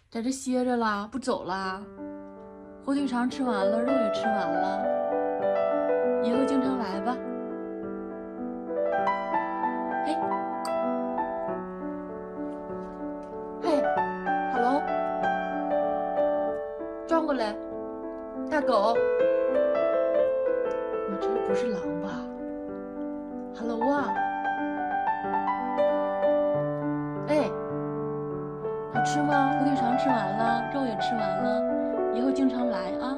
在这歇着啦，不走啦。火腿肠吃完了，肉也吃完了，以后经常来吧。嘿，嘿，Hello，转过来，大狗。我这不是狼吧 ？Hello 啊，哎，好吃吗？火腿肠吃完了，肉也吃完了，以后经常来啊。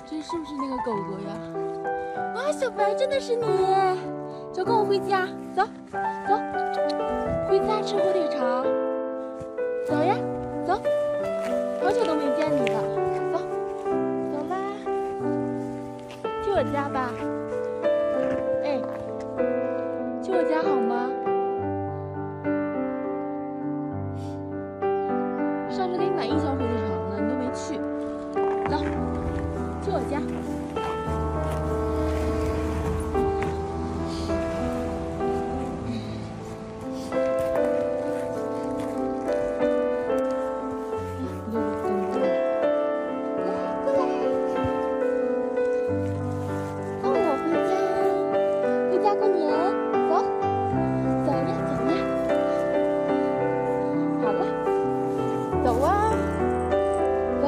这是不是那个狗狗呀？哇，小白，真的是你！走，跟我回家，走，走，回家吃火腿肠。走呀，走，好久都没见你了，走，走啦，去我家吧。哎，去我家好吗？上次给你买1箱火腿肠呢，你都没去。走，去我家。走啊，走。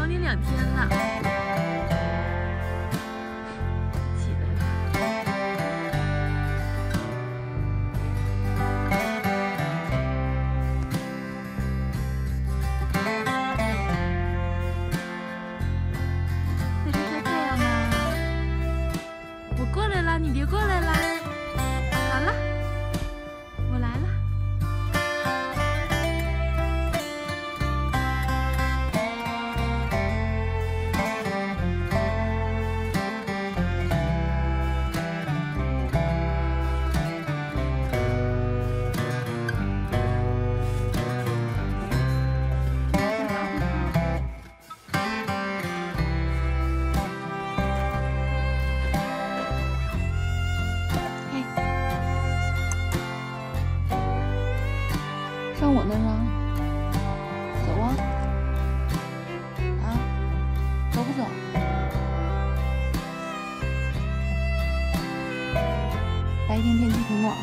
你2天了。起来了。在这晒太阳呢。我过来了，你别过来啦。好了，我来了。 上我那儿啊，走啊！啊，走不走？白天天气挺暖和，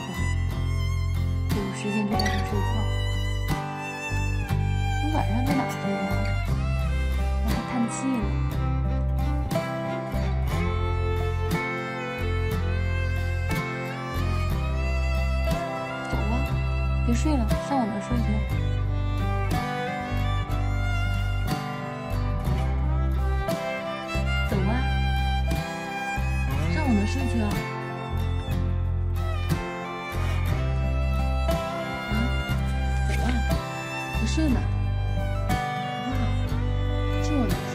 就有时间就在这睡觉。你晚上在哪睡呀？那还叹气了。走啊，别睡了，上我那儿睡去。 走啊，上我那儿睡去啊！啊，走啊，别睡了，好不好？去我那儿睡。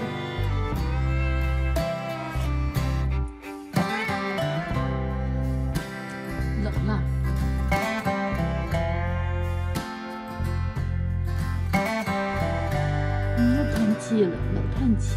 冷了。又叹气了，老叹气。